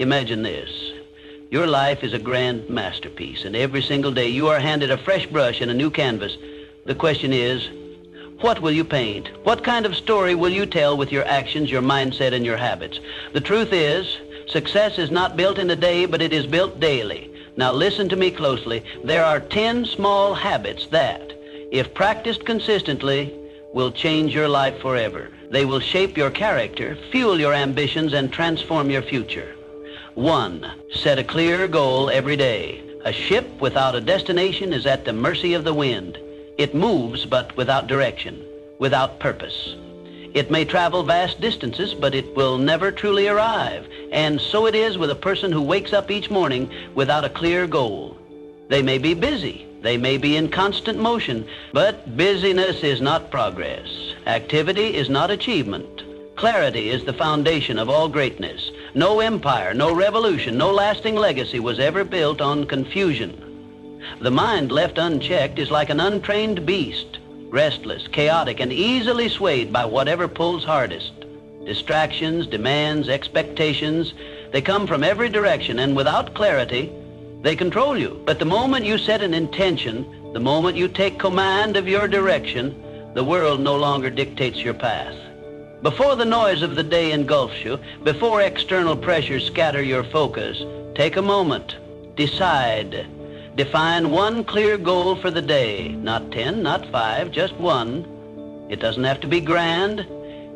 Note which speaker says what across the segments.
Speaker 1: Imagine this. Your life is a grand masterpiece, and every single day you are handed a fresh brush and a new canvas. The question is, what will you paint? What kind of story will you tell with your actions, your mindset, and your habits? The truth is, success is not built in a day, but it is built daily. Now listen to me closely. There are 10 small habits that, if practiced consistently, will change your life forever. They will shape your character, fuel your ambitions, and transform your future. 1. Set a clear goal every day. A ship without a destination is at the mercy of the wind. It moves, but without direction, without purpose. It may travel vast distances, but it will never truly arrive. And so it is with a person who wakes up each morning without a clear goal. They may be busy. They may be in constant motion, but busyness is not progress. Activity is not achievement. Clarity is the foundation of all greatness. No empire, no revolution, no lasting legacy was ever built on confusion. The mind left unchecked is like an untrained beast, restless, chaotic, and easily swayed by whatever pulls hardest. Distractions, demands, expectations, they come from every direction, and without clarity, they control you. But the moment you set an intention, the moment you take command of your direction, the world no longer dictates your path. Before the noise of the day engulfs you, before external pressures scatter your focus, take a moment, decide. Define one clear goal for the day, not 10, not 5, just one. It doesn't have to be grand.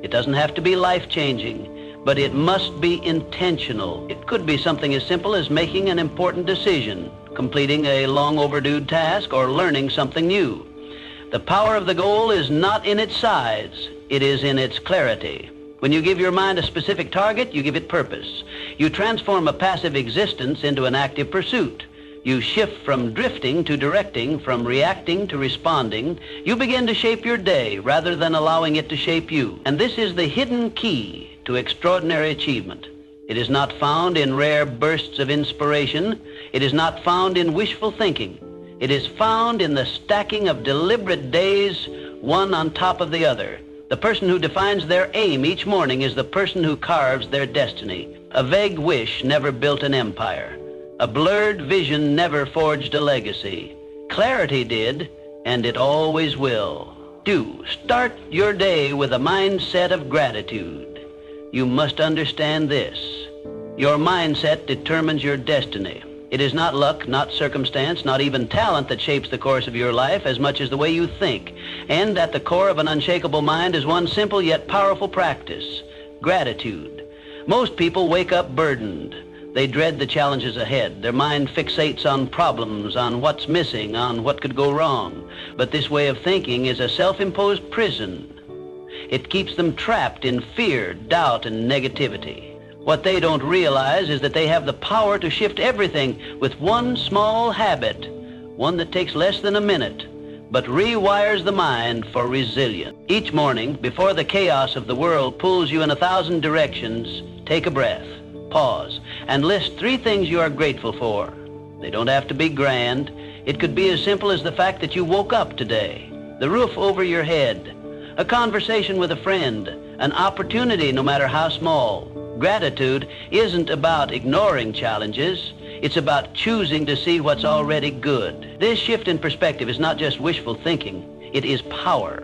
Speaker 1: It doesn't have to be life-changing, but it must be intentional. It could be something as simple as making an important decision, completing a long overdue task, or learning something new. The power of the goal is not in its size. It is in its clarity. When you give your mind a specific target, you give it purpose. You transform a passive existence into an active pursuit. You shift from drifting to directing, from reacting to responding. You begin to shape your day rather than allowing it to shape you. And this is the hidden key to extraordinary achievement. It is not found in rare bursts of inspiration. It is not found in wishful thinking. It is found in the stacking of deliberate days, one on top of the other. The person who defines their aim each morning is the person who carves their destiny. A vague wish never built an empire. A blurred vision never forged a legacy. Clarity did, and it always will. Start your day with a mindset of gratitude. You must understand this. Your mindset determines your destiny. It is not luck, not circumstance, not even talent that shapes the course of your life as much as the way you think. And at the core of an unshakable mind is one simple yet powerful practice: gratitude. Most people wake up burdened. They dread the challenges ahead. Their mind fixates on problems, on what's missing, on what could go wrong. But this way of thinking is a self-imposed prison. It keeps them trapped in fear, doubt, and negativity. What they don't realize is that they have the power to shift everything with one small habit, one that takes less than a minute, but rewires the mind for resilience. Each morning, before the chaos of the world pulls you in 1,000 directions, take a breath. Pause and list 3 things you are grateful for. They don't have to be grand. It could be as simple as the fact that you woke up today, the roof over your head, a conversation with a friend, an opportunity no matter how small. Gratitude isn't about ignoring challenges. It's about choosing to see what's already good. This shift in perspective is not just wishful thinking. It is power.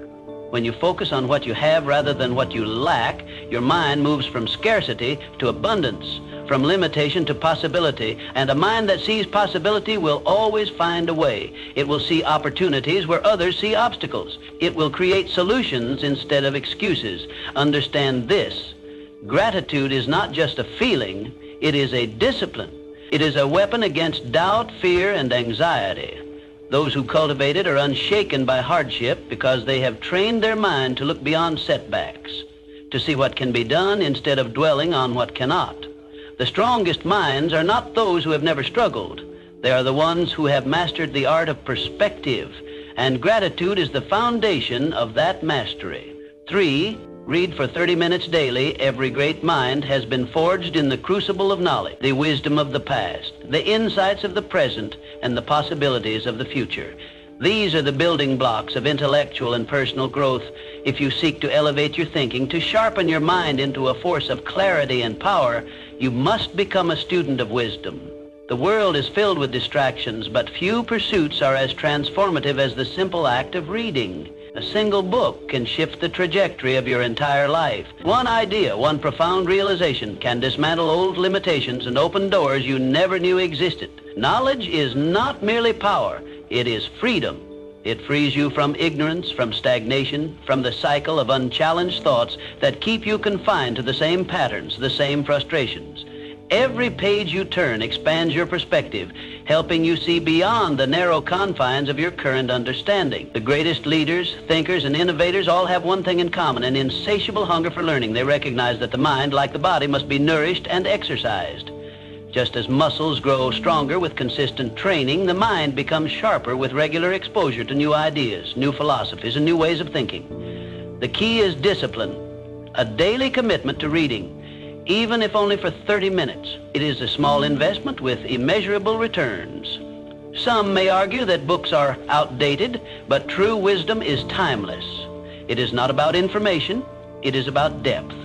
Speaker 1: When you focus on what you have rather than what you lack, your mind moves from scarcity to abundance, from limitation to possibility. And a mind that sees possibility will always find a way. It will see opportunities where others see obstacles. It will create solutions instead of excuses. Understand this: gratitude is not just a feeling, it is a discipline. It is a weapon against doubt, fear, and anxiety. Those who cultivate it are unshaken by hardship because they have trained their mind to look beyond setbacks, to see what can be done instead of dwelling on what cannot. The strongest minds are not those who have never struggled. They are the ones who have mastered the art of perspective, and gratitude is the foundation of that mastery. 3, read for 30 minutes daily. Every great mind has been forged in the crucible of knowledge, the wisdom of the past, the insights of the present, and the possibilities of the future. These are the building blocks of intellectual and personal growth. If you seek to elevate your thinking, to sharpen your mind into a force of clarity and power, you must become a student of wisdom. The world is filled with distractions, but few pursuits are as transformative as the simple act of reading. A single book can shift the trajectory of your entire life. One idea, one profound realization can dismantle old limitations and open doors you never knew existed. Knowledge is not merely power, it is freedom. It frees you from ignorance, from stagnation, from the cycle of unchallenged thoughts that keep you confined to the same patterns, the same frustrations. Every page you turn expands your perspective, helping you see beyond the narrow confines of your current understanding. The greatest leaders, thinkers, and innovators all have one thing in common, an insatiable hunger for learning. They recognize that the mind, like the body, must be nourished and exercised. Just as muscles grow stronger with consistent training, the mind becomes sharper with regular exposure to new ideas, new philosophies, and new ways of thinking. The key is discipline, a daily commitment to reading, even if only for 30 minutes. It is a small investment with immeasurable returns. Some may argue that books are outdated, but true wisdom is timeless. It is not about information, it is about depth.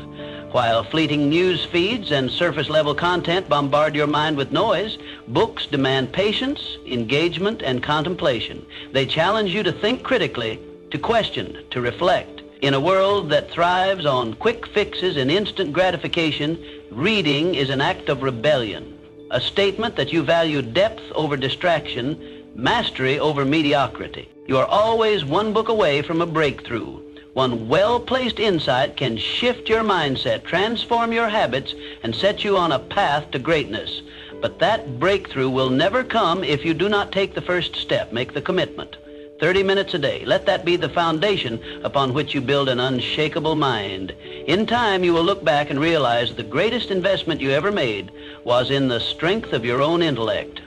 Speaker 1: While fleeting news feeds and surface-level content bombard your mind with noise, books demand patience, engagement, and contemplation. They challenge you to think critically, to question, to reflect. In a world that thrives on quick fixes and instant gratification, reading is an act of rebellion, a statement that you value depth over distraction, mastery over mediocrity. You are always one book away from a breakthrough. One well-placed insight can shift your mindset, transform your habits, and set you on a path to greatness. But that breakthrough will never come if you do not take the first step, make the commitment. 30 minutes a day. Let that be the foundation upon which you build an unshakable mind. In time, you will look back and realize the greatest investment you ever made was in the strength of your own intellect.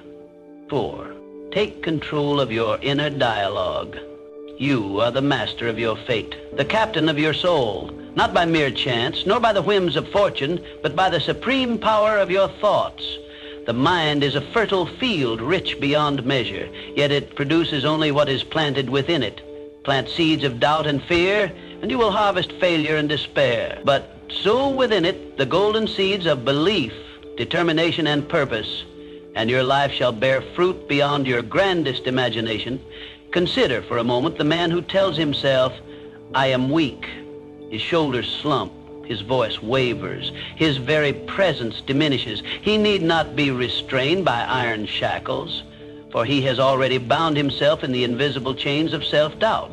Speaker 1: 4. Take control of your inner dialogue. You are the master of your fate, the captain of your soul, not by mere chance, nor by the whims of fortune, but by the supreme power of your thoughts. The mind is a fertile field, rich beyond measure, yet it produces only what is planted within it. Plant seeds of doubt and fear, and you will harvest failure and despair. But sow within it the golden seeds of belief, determination, and purpose, and your life shall bear fruit beyond your grandest imagination. Consider for a moment the man who tells himself, "I am weak." His shoulders slump. His voice wavers. His very presence diminishes. He need not be restrained by iron shackles, for he has already bound himself in the invisible chains of self-doubt.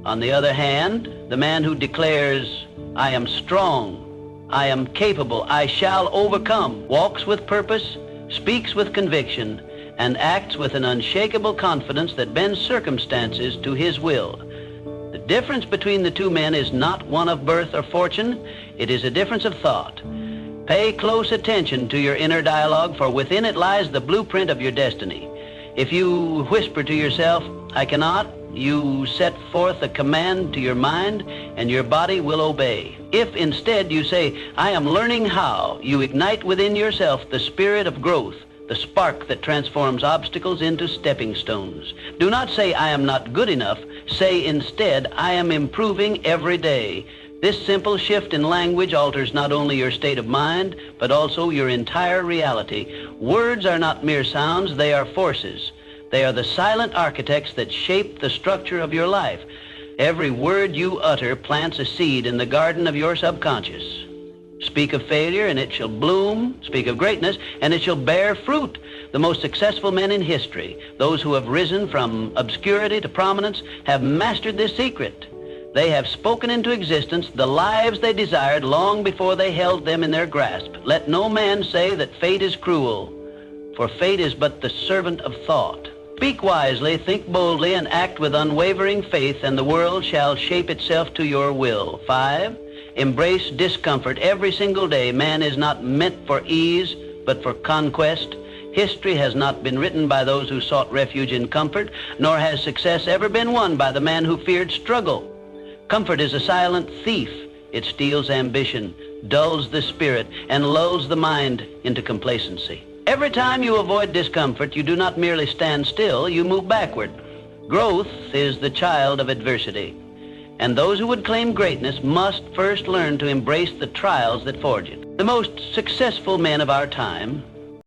Speaker 1: On the other hand, the man who declares, "I am strong, I am capable, I shall overcome," walks with purpose, speaks with conviction, and acts with an unshakable confidence that bends circumstances to his will. The difference between the two men is not one of birth or fortune, it is a difference of thought. Pay close attention to your inner dialogue, for within it lies the blueprint of your destiny. If you whisper to yourself, "I cannot," you set forth a command to your mind, and your body will obey. If instead you say, "I am learning how," you ignite within yourself the spirit of growth, the spark that transforms obstacles into stepping stones. Do not say, "I am not good enough." Say instead, "I am improving every day." This simple shift in language alters not only your state of mind, but also your entire reality. Words are not mere sounds, they are forces. They are the silent architects that shape the structure of your life. Every word you utter plants a seed in the garden of your subconscious. Speak of failure and it shall bloom. Speak of greatness and it shall bear fruit. The most successful men in history, those who have risen from obscurity to prominence, have mastered this secret. They have spoken into existence the lives they desired long before they held them in their grasp. Let no man say that fate is cruel, for fate is but the servant of thought. Speak wisely, think boldly, and act with unwavering faith, and the world shall shape itself to your will. 5. Embrace discomfort every single day. Man is not meant for ease, but for conquest. History has not been written by those who sought refuge in comfort, nor has success ever been won by the man who feared struggle. Comfort is a silent thief. It steals ambition, dulls the spirit, and lulls the mind into complacency. Every time you avoid discomfort, you do not merely stand still, you move backward. Growth is the child of adversity. And those who would claim greatness must first learn to embrace the trials that forge it. The most successful men of our time